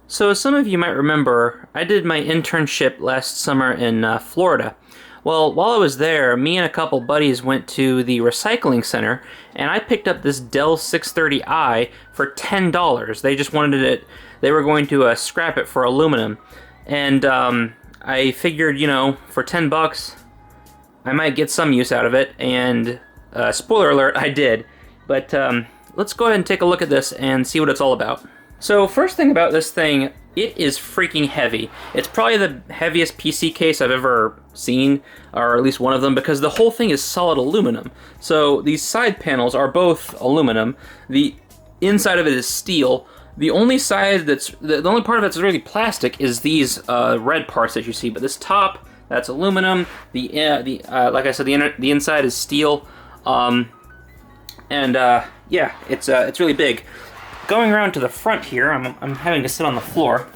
So as some of you might remember, I did my internship last summer in Florida. Well, while I was there, me and a couple buddies went to the recycling center, and I picked up this Dell 630i for $10. They just wanted it, they were going to scrap it for aluminum. And I figured, for 10 bucks, I might get some use out of it, and spoiler alert, I did. But let's go ahead and take a look at this and see what it's all about. So first thing about this thing, it is freaking heavy. It's probably the heaviest PC case I've ever seen, or at least one of them, because the whole thing is solid aluminum. So these side panels are both aluminum. The inside of it is steel. The only side the only part of it that's really plastic is these red parts that you see. But this top, that's aluminum. Like I said, the inside is steel. Yeah, it's really big. Going around to the front here, I'm having to sit on the floor.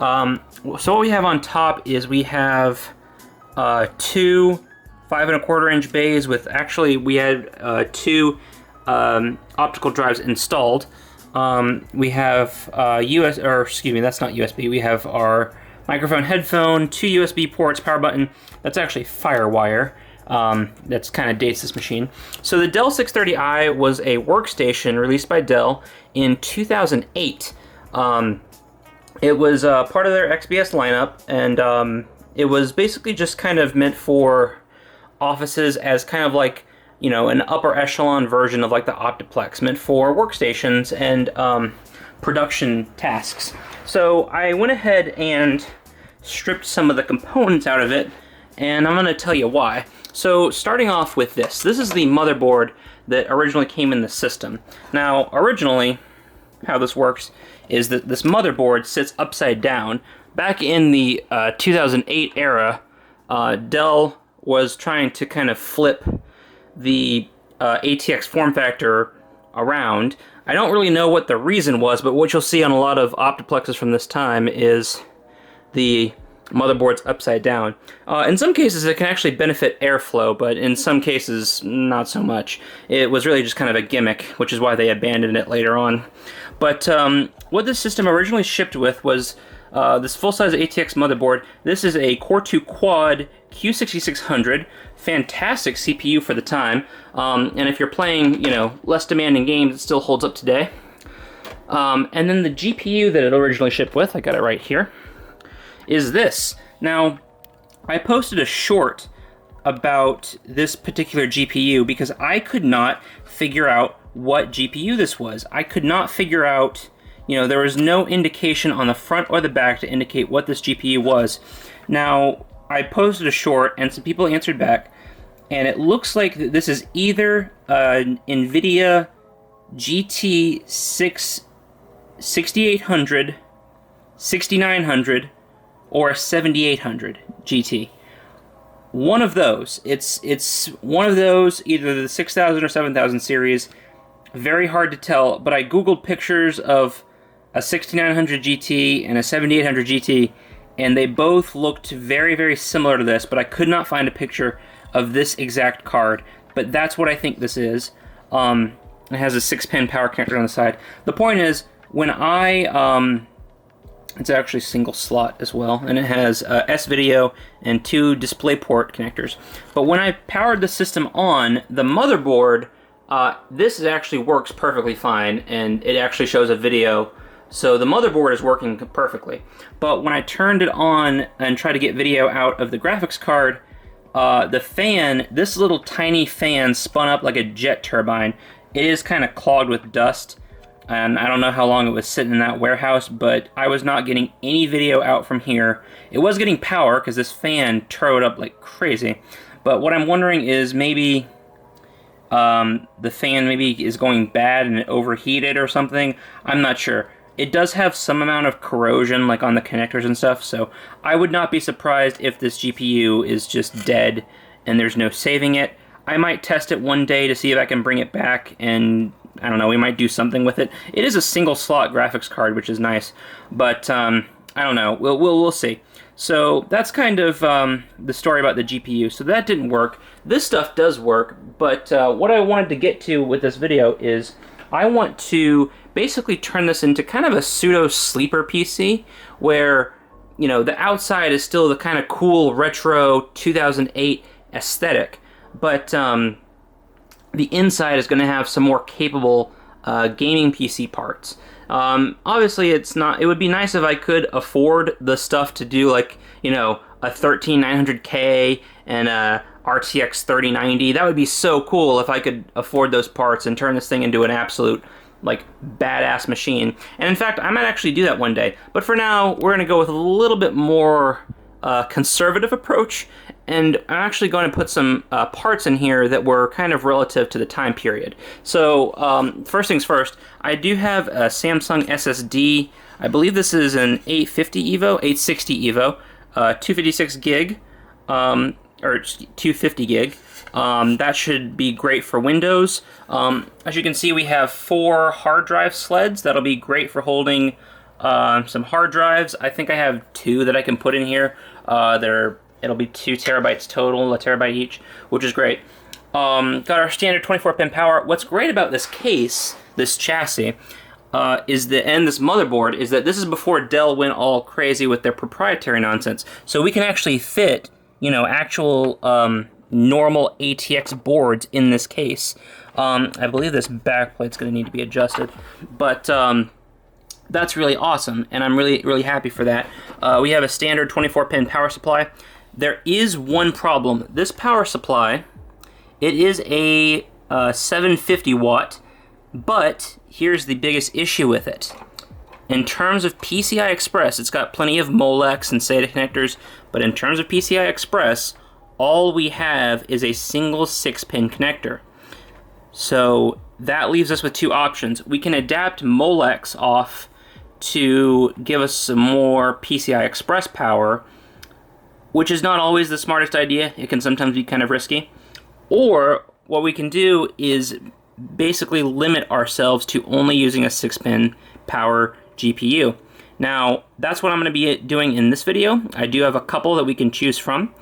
So what we have on top is we have two 5¼ bays with, actually we had two optical drives installed. We have that's not USB. We have our microphone, headphone, two USB ports, power button. That's actually FireWire. That's kind of dates this machine. So the Dell 630i was a workstation released by Dell in 2008. It was part of their XPS lineup, and it was basically just kind of meant for offices as kind of like, an upper echelon version of like the Optiplex, meant for workstations and production tasks. So I went ahead and stripped some of the components out of it, and I'm going to tell you why. So starting off with this is the motherboard that originally came in the system. Now originally, how this works is that this motherboard sits upside down. Back in the 2008 era, Dell was trying to kind of flip the ATX form factor around. I don't really know what the reason was, but what you'll see on a lot of Optiplexes from this time is the motherboard's upside down. In some cases it can actually benefit airflow, but in some cases not so much. It was really just kind of a gimmick, which is why they abandoned it later on. But what this system originally shipped with was this full-size ATX motherboard. This is a Core 2 Quad Q6600, fantastic CPU for the time, and if you're playing, less demanding games, it still holds up today. And then the GPU that it originally shipped with, I got it right here, is this. Now, I posted a short about this particular GPU because I could not figure out what GPU this was. I could not figure out, there was no indication on the front or the back to indicate what this GPU was. Now, I posted a short and some people answered back, and it looks like this is either an NVIDIA GT 6800, 6900, or a 7800 GT. One of those. It's one of those, either the 6000 or 7000 series. Very hard to tell, but I googled pictures of a 6900 GT and a 7800 GT, and they both looked very, very similar to this, but I could not find a picture of this exact card. But that's what I think this is. It has a 6-pin power connector on the side. The point is, when it's actually single slot as well, and it has S-Video and 2 DisplayPort connectors. But when I powered the system on, the motherboard, this actually works perfectly fine, and it actually shows a video, so the motherboard is working perfectly. But when I turned it on and tried to get video out of the graphics card, the fan, this little tiny fan spun up like a jet turbine. It is kind of clogged with dust, and I don't know how long it was sitting in that warehouse, but I was not getting any video out from here. It was getting power because this fan turboed up like crazy, but what I'm wondering is maybe the fan maybe is going bad and it overheated or something. I'm not sure. It does have some amount of corrosion, like on the connectors and stuff, so I would not be surprised if this GPU is just dead and there's no saving it. I might test it one day to see if I can bring it back, and I don't know, we might do something with it. It is a single slot graphics card, which is nice, but I don't know. We'll see. So that's kind of the story about the GPU. So that didn't work. This stuff does work, but what I wanted to get to with this video is I want to basically turn this into kind of a pseudo sleeper PC where, you know, the outside is still the kind of cool retro 2008 aesthetic, but the inside is going to have some more capable gaming PC parts. Obviously, it's not. It would be nice if I could afford the stuff to do, like, you know, a 13900K and a RTX 3090. That would be so cool if I could afford those parts and turn this thing into an absolute, like, badass machine. And in fact, I might actually do that one day. But for now, we're going to go with a little bit more conservative approach, and I'm actually going to put some parts in here that were kind of relative to the time period. So first things first, I do have a Samsung SSD. I believe this is an 860 EVO, 256 gig, or 250 gig. That should be great for Windows. As you can see, we have 4 hard drive sleds. That'll be great for holding some hard drives. I think I have 2 that I can put in here. It'll be 2 terabytes total, a terabyte each, which is great. Got our standard 24-pin power. What's great about this case, this chassis, and this motherboard, is that this is before Dell went all crazy with their proprietary nonsense. So we can actually fit, you know, actual normal ATX boards in this case. I believe this backplate's going to need to be adjusted, but that's really awesome, and I'm really happy for that. We have a standard 24-pin power supply. There is one problem. This power supply, it is a 750 watt, but here's the biggest issue with it. In terms of PCI Express, it's got plenty of Molex and SATA connectors, but in terms of PCI Express, all we have is a single 6-pin connector. So that leaves us with 2 options. We can adapt Molex off to give us some more PCI Express power, which is not always the smartest idea. It can sometimes be kind of risky. Or what we can do is basically limit ourselves to only using a 6-pin power GPU. Now, that's what I'm going to be doing in this video. I do have a couple that we can choose from,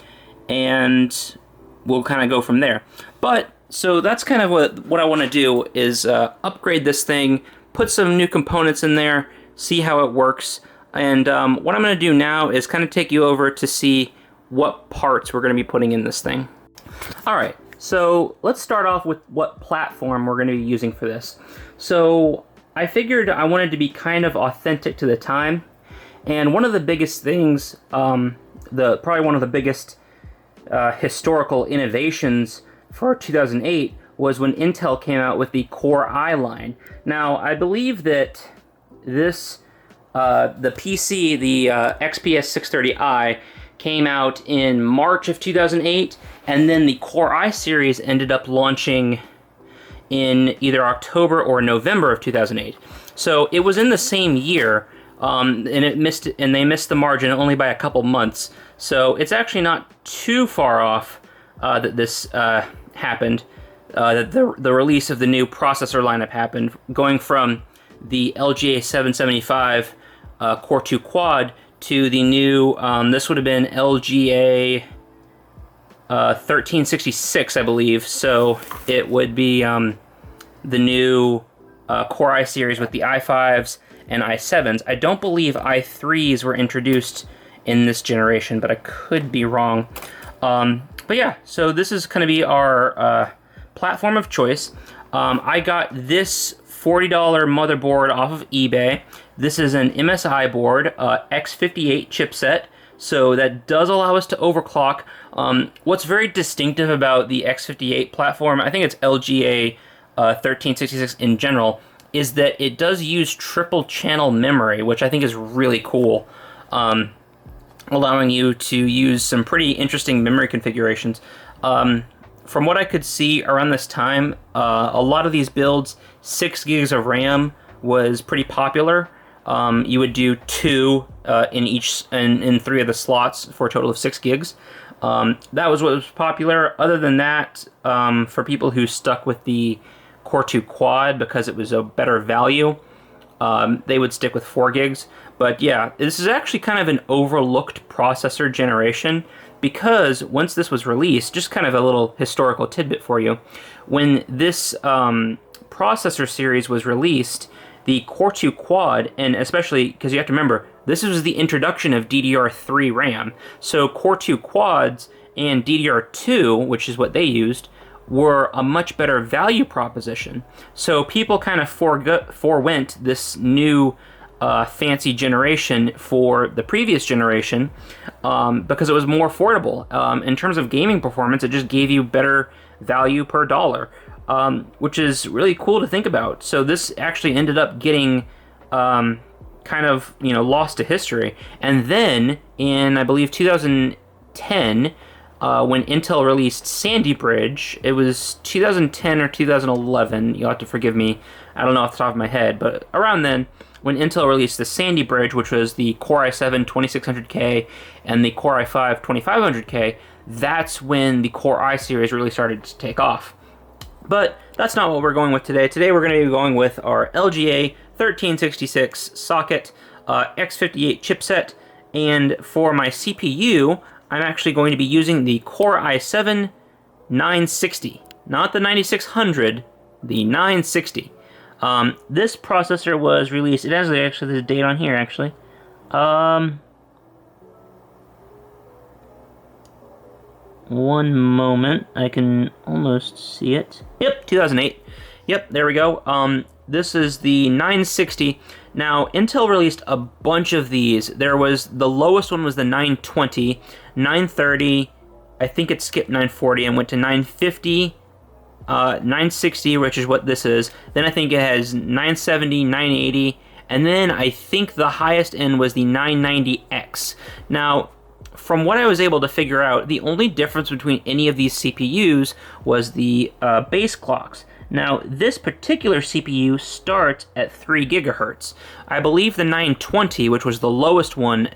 and we'll kind of go from there. But, so that's kind of what I want to do is upgrade this thing, put some new components in there, see how it works, and what I'm going to do now is kind of take you over to see what parts we're going to be putting in this thing. Alright, so let's start off with what platform we're going to be using for this. So I figured I wanted to be kind of authentic to the time, and one of the biggest things, probably one of the biggest historical innovations for 2008 was when Intel came out with the Core i line. Now, I believe that this, the PC, the XPS 630i, came out in March of 2008, and then the Core i series ended up launching in either October or November of 2008. So it was in the same year, and they missed the margin only by a couple months. So it's actually not too far off that this happened, that the release of the new processor lineup happened, going from the LGA 775 Core 2 Quad to the new, this would have been LGA 1366, I believe. So it would be the new Core i series with the i5s and i7s. I don't believe i3s were introduced in this generation, but I could be wrong. But yeah, so this is going to be our platform of choice. I got this $40 motherboard off of eBay. This is an MSI board, X58 chipset, so that does allow us to overclock. What's very distinctive about the X58 platform, I think it's LGA 1366 in general, is that it does use triple channel memory, which I think is really cool, allowing you to use some pretty interesting memory configurations. From what I could see around this time, a lot of these builds, 6 gigs of RAM was pretty popular. You would do 2 in 3 of the slots for a total of 6 gigs. That was what was popular. Other than that, for people who stuck with the Core 2 Quad because it was a better value, they would stick with 4 gigs. But yeah, this is actually kind of an overlooked processor generation, because once this was released, just kind of a little historical tidbit for you, when this processor series was released, the Core 2 Quad, and especially because you have to remember, this was the introduction of DDR3 RAM. So Core 2 Quads and DDR2, which is what they used, were a much better value proposition. So people kind of forewent this new fancy generation for the previous generation because it was more affordable. In terms of gaming performance, it just gave you better value per dollar, which is really cool to think about. So this actually ended up getting kind of, lost to history. And then in, I believe, 2010, when Intel released Sandy Bridge, it was 2010 or 2011, you'll have to forgive me, I don't know off the top of my head, but around then, when Intel released the Sandy Bridge, which was the Core i7 2600K and the Core i5 2500K, that's when the Core i series really started to take off. But that's not what we're going with today. Today we're going to be going with our LGA 1366 socket X58 chipset, and for my CPU, I'm actually going to be using the Core i7 960, not the 9600, the 960. This processor was released, it has actually the date on here, actually. One moment, I can almost see it. Yep, 2008. Yep, there we go. This is the 960. Now, Intel released a bunch of these. The lowest one was the 920, 930, I think it skipped 940 and went to 950, 960, which is what this is. Then I think it has 970, 980, and then I think the highest end was the 990X. Now, from what I was able to figure out, the only difference between any of these CPUs was the base clocks. Now, this particular CPU starts at 3 gigahertz. I believe the 920, which was the lowest one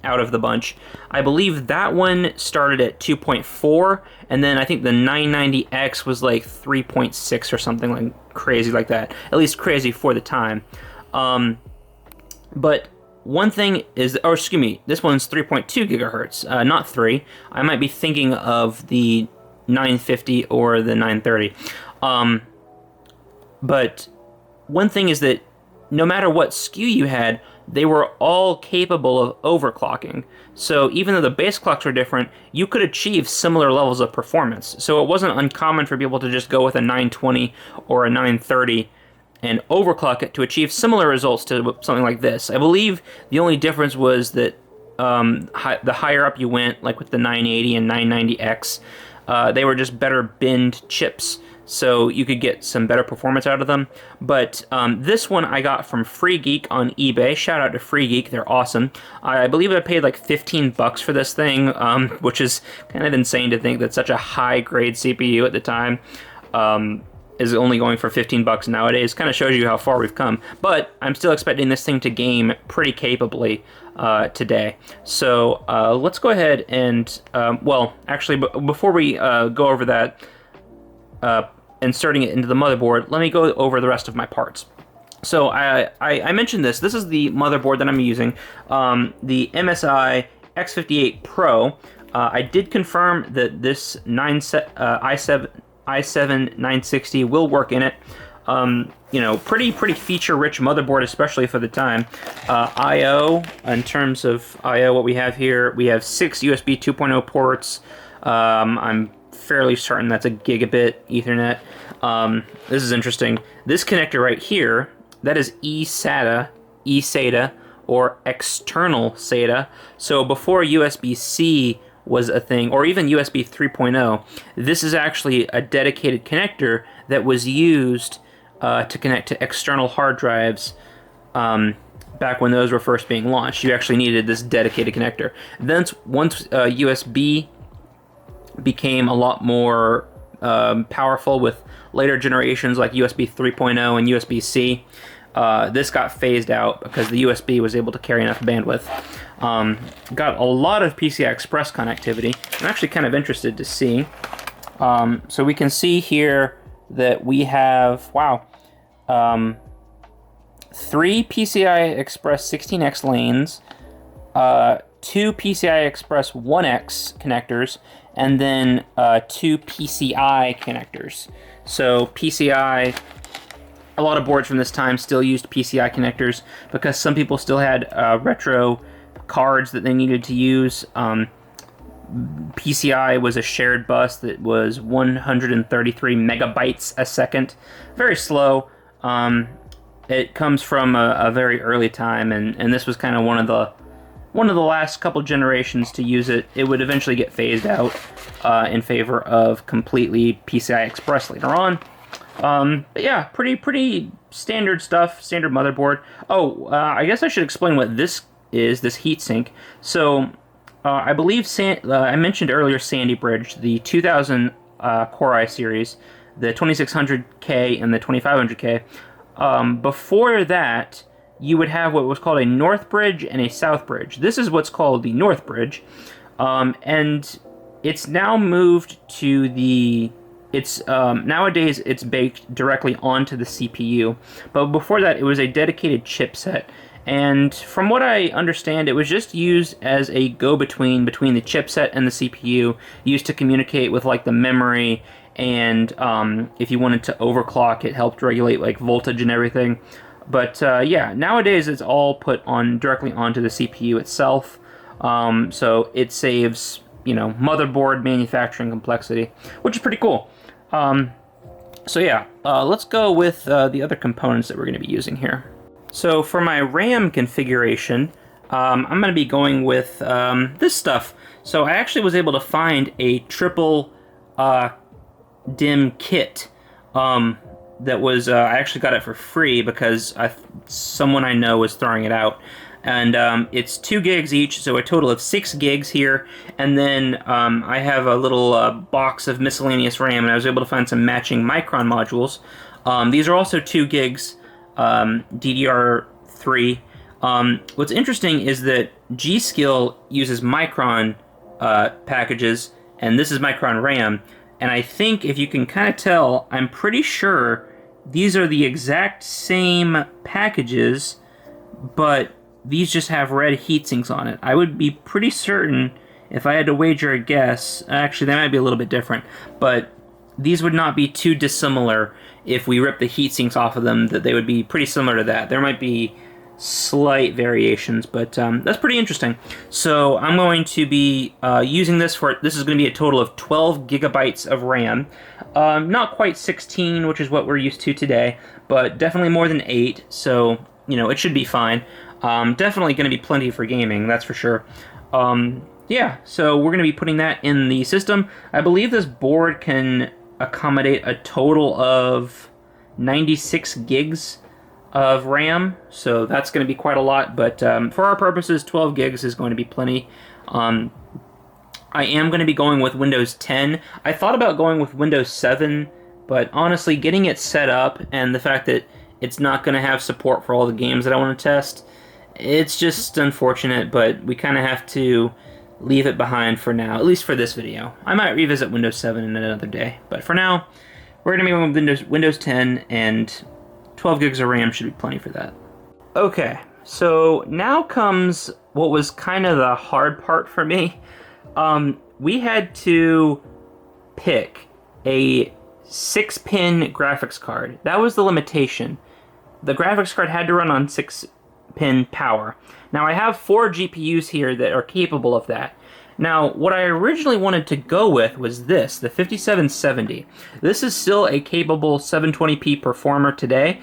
out of the bunch, I believe that one started at 2.4, and then I think the 990X was like 3.6 or something like crazy like that. At least crazy for the time. But one thing is, or excuse me, this one's 3.2 gigahertz, not 3. I might be thinking of the 950 or the 930. But one thing is that no matter what SKU you had, they were all capable of overclocking. So even though the base clocks were different, you could achieve similar levels of performance. So it wasn't uncommon for people to just go with a 920 or a 930 and overclock it to achieve similar results to something like this. I believe the only difference was that the higher up you went, like with the 980 and 990X, they were just better binned chips, so you could get some better performance out of them. But this one I got from Free Geek on eBay. Shout out to Free Geek, they're awesome. I believe I paid like $15 for this thing, which is kind of insane to think that such a high-grade CPU at the time is only going for $15 nowadays. Kind of shows you how far we've come. But I'm still expecting this thing to game pretty capably today. So let's go ahead and, well, actually, before we go over that, inserting it into the motherboard, let me go over the rest of my parts. So I mentioned this. This is the motherboard that I'm using, the MSI X58 Pro. I did confirm that this i7 960 will work in it. Pretty feature-rich motherboard, especially for the time. I/O, in terms of I/O, what we have here, we have 6 USB 2.0 ports. I'm fairly certain that's a gigabit Ethernet. This is interesting. This connector right here, that is eSATA, or external SATA. So before USB-C was a thing, or even USB 3.0, this is actually a dedicated connector that was used to connect to external hard drives back when those were first being launched. You actually needed this dedicated connector. Then once USB became a lot more powerful with later generations like USB 3.0 and USB-C, this got phased out because the USB was able to carry enough bandwidth. Got a lot of PCI Express connectivity. I'm actually kind of interested to see. So we can see here that we have, 3 PCI Express 16X lanes, 2 PCI Express 1X connectors, and then 2 PCI connectors. So PCI A lot of boards from this time still used PCI connectors because some people still had retro cards that they needed to use. PCI was a shared bus that was 133 megabytes a second. Very slow. It comes from a very early time, and this was kind of one of the last couple generations to use it. It would eventually get phased out in favor of completely PCI Express later on. But yeah, pretty standard stuff, standard motherboard. Oh, I guess I should explain what this is, this heatsink. So, I believe I mentioned earlier Sandy Bridge, the 2000 Core i series, the 2600K and the 2500K. Before that, you would have what was called a North Bridge and a South Bridge. This is what's called the North Bridge, and it's now moved to the... nowadays it's baked directly onto the CPU, but before that it was a dedicated chipset. And from what I understand, it was just used as a go-between between the chipset and the CPU, used to communicate with like the memory, and if you wanted to overclock, it helped regulate like voltage and everything. But yeah, nowadays it's all put on directly onto the CPU itself, so it saves, you know, motherboard manufacturing complexity, which is pretty cool. So yeah, let's go with the other components that we're going to be using here. So for my RAM configuration, I'm going to be going with this stuff. So I actually was able to find a triple DIMM kit that was, I actually got it for free because someone I know was throwing it out. And it's 2 gigs each, so a total of 6 gigs here. And then I have a little box of miscellaneous RAM, and I was able to find some matching Micron modules. These are also 2 gigs. DDR3. What's interesting is that G.Skill uses Micron packages, and this is Micron RAM, and I think, if you can kind of tell, I'm pretty sure these are the exact same packages, but these just have red heatsinks on it. I would be pretty certain, if I had to wager a guess, actually they might be a little bit different, but these would not be too dissimilar if we rip the heat sinks off of them, that they would be pretty similar to that. There might be slight variations, but that's pretty interesting. So I'm going to be using this this is going to be a total of 12 gigabytes of RAM. Not quite 16, which is what we're used to today, but definitely more than 8, so, you know, it should be fine. Definitely going to be plenty for gaming, that's for sure. Yeah, so we're going to be putting that in the system. I believe this board can accommodate a total of 96 gigs of RAM, so that's going to be quite a lot, but for our purposes, 12 gigs is going to be plenty. I am going to be going with Windows 10. I thought about going with Windows 7, but honestly, getting it set up and the fact that it's not going to have support for all the games that I want to test, it's just unfortunate, but we kind of have to leave it behind for now, at least for this video. I might revisit Windows 7 in another day, but for now, we're going to be going with Windows 10, and 12 gigs of RAM should be plenty for that. Okay, so now comes what was kind of the hard part for me. We had to pick a 6-pin graphics card. That was the limitation. The graphics card had to run on 6-pin power. Now I have 4 GPUs here that are capable of that. Now, what I originally wanted to go with was this, the 5770. This is still a capable 720p performer today,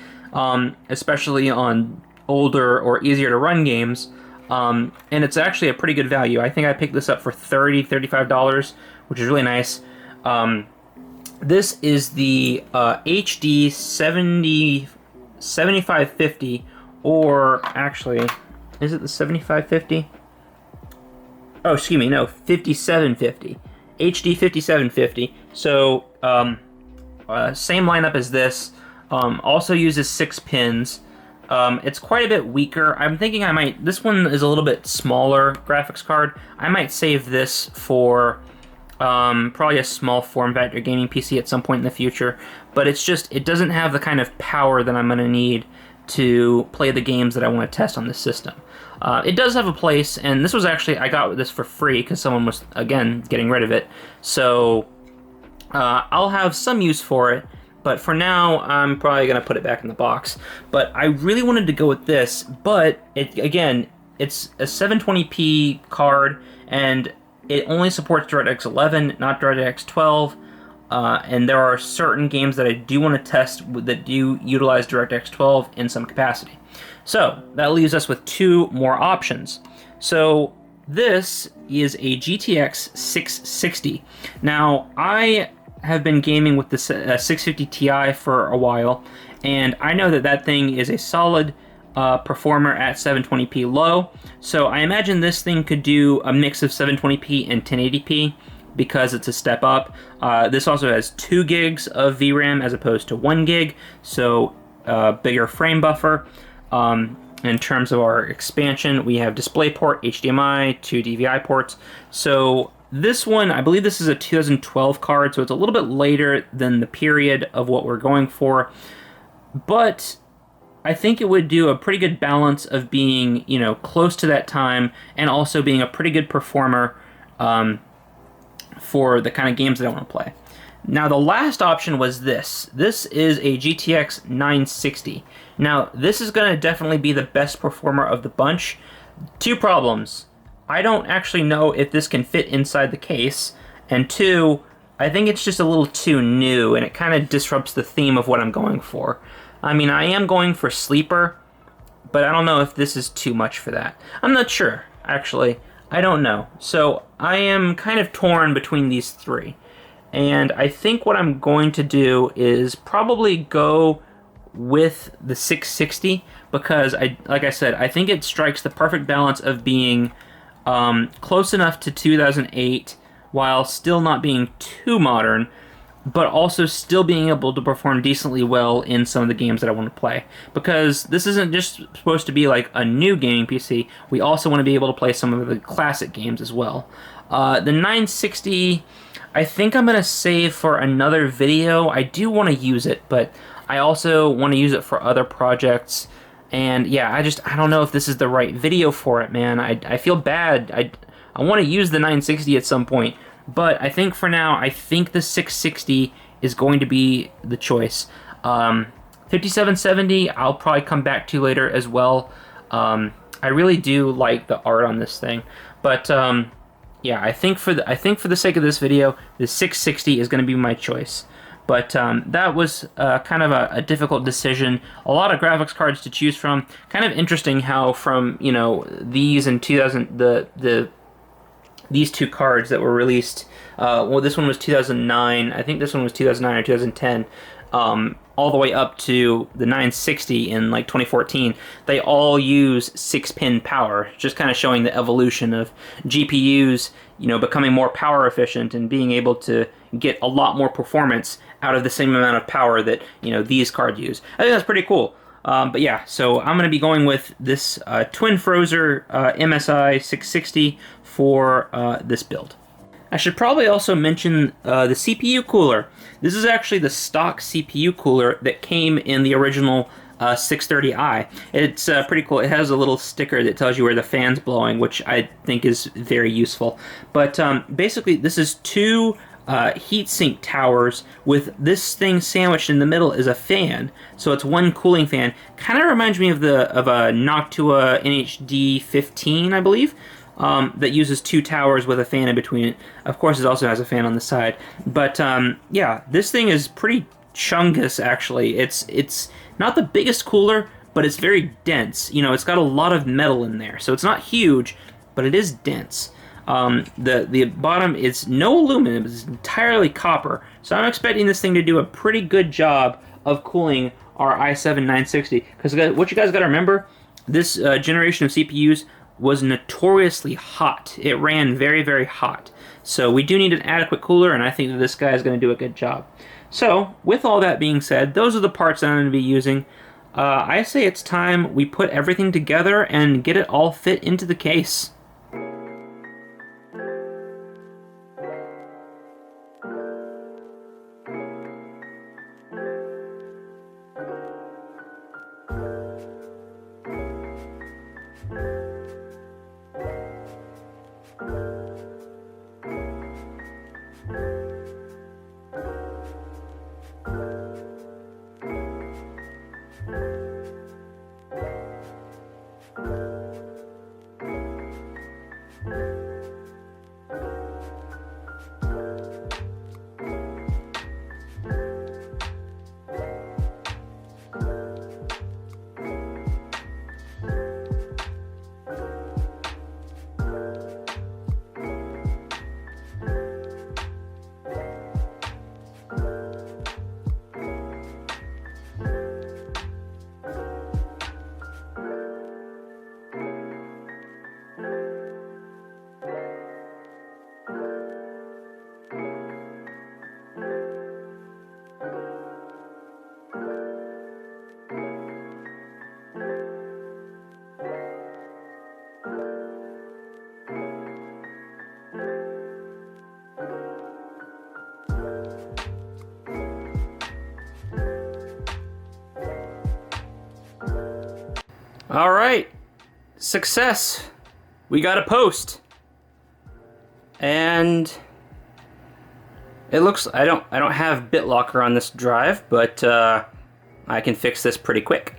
especially on older or easier to run games, and it's actually a pretty good value. I think I picked this up for $35, which is really nice. This is the HD 7550, or actually, is it the 7550? Oh, excuse me, no, 5750. HD 5750. So, same lineup as this. Also uses 6 pins. It's quite a bit weaker. I'm thinking this one is a little bit smaller graphics card. I might save this for probably a small form factor gaming PC at some point in the future. But it doesn't have the kind of power that I'm going to need to play the games that I want to test on this system. It does have a place, and this was actually, I got this for free because someone was, again, getting rid of it. So I'll have some use for it, But for now, I'm probably going to put it back in the box. But I really wanted to go with this, but again, it's a 720p card, and it only supports DirectX 11, not DirectX 12. And there are certain games that I do want to test that do utilize DirectX 12 in some capacity. So that leaves us with two more options. So this is a GTX 660. Now, I have been gaming with the 650 Ti for a while, and I know that that thing is a solid performer at 720p low. So I imagine this thing could do a mix of 720p and 1080p because it's a step up. This also has 2 gigs of VRAM as opposed to 1 gig, so bigger frame buffer. In terms of our expansion, we have DisplayPort, HDMI, 2 DVI ports. So this one, I believe this is a 2012 card, so it's a little bit later than the period of what we're going for. But I think it would do a pretty good balance of being, you know, close to that time and also being a pretty good performer for the kind of games that I want to play. Now, the last option was this. This is a GTX 960. Now, this is going to definitely be the best performer of the bunch. 2 problems. I don't actually know if this can fit inside the case. And 2, I think it's just a little too new, and it kind of disrupts the theme of what I'm going for. I mean, I am going for sleeper, but I don't know if this is too much for that. I'm not sure, actually. I don't know. So I am kind of torn between these 3. And I think what I'm going to do is probably go with the 660 because, like I said, I think it strikes the perfect balance of being close enough to 2008 while still not being too modern, but also still being able to perform decently well in some of the games that I want to play. Because this isn't just supposed to be like a new gaming PC, we also want to be able to play some of the classic games as well. The 960, I think I'm going to save for another video. I do want to use it, but I also want to use it for other projects. And yeah, I don't know if this is the right video for it, man. I feel bad. I want to use the 960 at some point. But I think for now, I think the 660 is going to be the choice. 5770, I'll probably come back to later as well. I really do like the art on this thing. But yeah, I think for the sake of this video, the 660 is going to be my choice. But that was kind of a difficult decision. A lot of graphics cards to choose from. Kind of interesting how from, you know, these in 2000 these 2 cards that were released. Well, this one was 2009. I think this one was 2009 or 2010. All the way up to the 960 in like 2014, they all use 6-pin power, just kind of showing the evolution of GPUs, you know, becoming more power efficient and being able to get a lot more performance out of the same amount of power that, you know, these cards use. I think that's pretty cool. But yeah, so I'm going to be going with this Twin Frozer MSI 660 for this build. I should probably also mention the CPU cooler. This is actually the stock CPU cooler that came in the original 630i. It's pretty cool. It has a little sticker that tells you where the fan's blowing, which I think is very useful. But basically, this is 2 heatsink towers with this thing sandwiched in the middle is a fan. So it's one cooling fan. Kind of reminds me of a Noctua NHD 15, I believe. That uses 2 towers with a fan in between it. Of course, it also has a fan on the side. But yeah, this thing is pretty chungus, actually. It's not the biggest cooler, but it's very dense. You know, it's got a lot of metal in there, so it's not huge, but it is dense. The bottom is no aluminum; it's entirely copper. So I'm expecting this thing to do a pretty good job of cooling our i7 960. Because what you guys got to remember, this generation of CPUs was notoriously hot. It ran very, very hot. So we do need an adequate cooler, and I think that this guy is going to do a good job. So, with all that being said, those are the parts that I'm going to be using. I say it's time we put everything together and get it all fit into the case. All right, success. We got a post, and it looks I don't have BitLocker on this drive, but I can fix this pretty quick.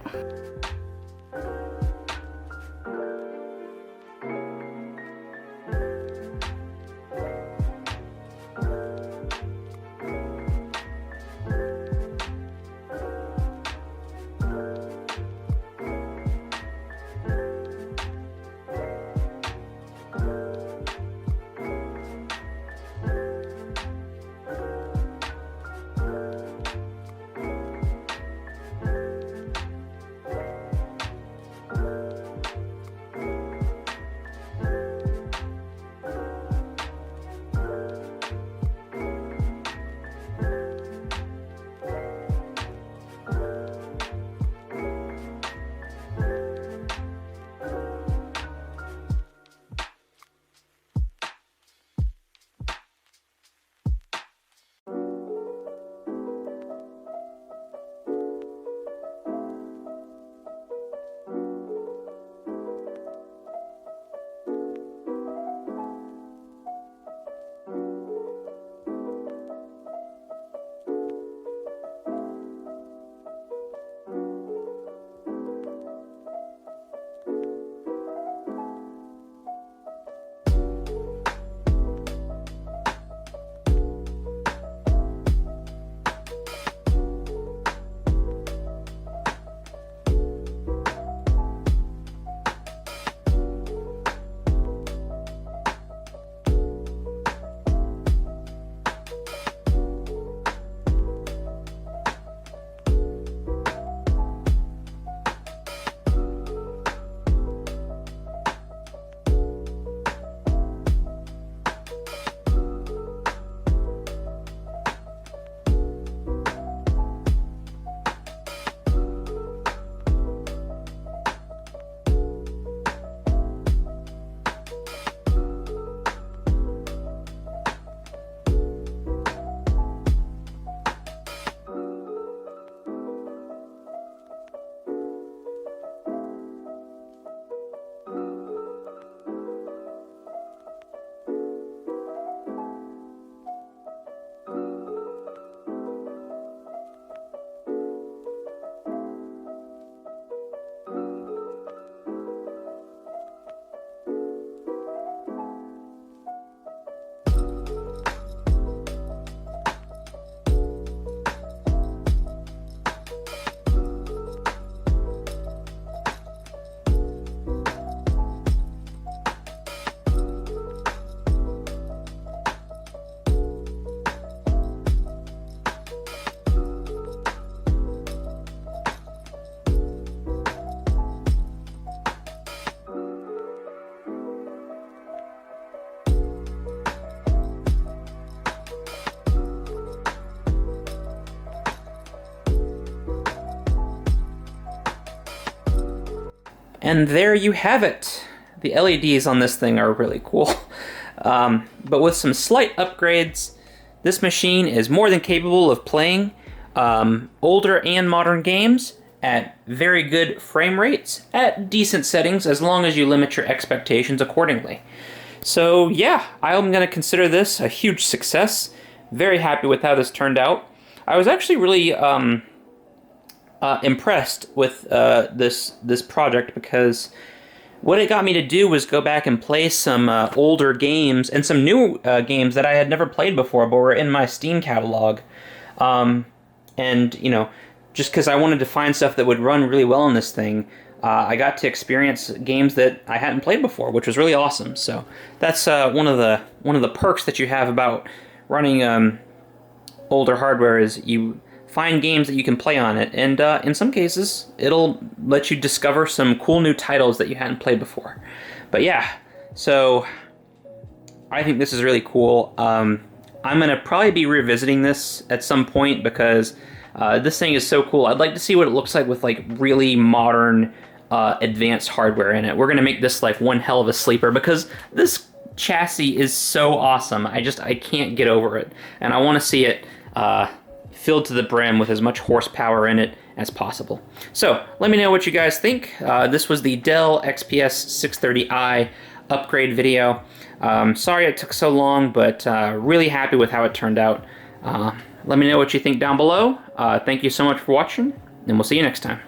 And there you have it. The LEDs on this thing are really cool. But with some slight upgrades, this machine is more than capable of playing older and modern games at very good frame rates at decent settings, as long as you limit your expectations accordingly. So yeah, I'm going to consider this a huge success. Very happy with how this turned out. I was actually really impressed with this project, because what it got me to do was go back and play some older games and some new games that I had never played before but were in my Steam catalog. And, you know, just because I wanted to find stuff that would run really well on this thing, I got to experience games that I hadn't played before, which was really awesome. So that's one of the perks that you have about running older hardware, is you find games that you can play on it, and in some cases it'll let you discover some cool new titles that you hadn't played before. But yeah, so I think this is really cool. I'm gonna probably be revisiting this at some point, because this thing is so cool. I'd like to see what it looks like with like really modern advanced hardware in it. We're gonna make this like one hell of a sleeper, because this chassis is so awesome. I can't get over it, and I want to see it filled to the brim with as much horsepower in it as possible. So let me know what you guys think. This was the Dell XPS 630i upgrade video. Sorry it took so long, but really happy with how it turned out. Let me know what you think down below. Thank you so much for watching, and we'll see you next time.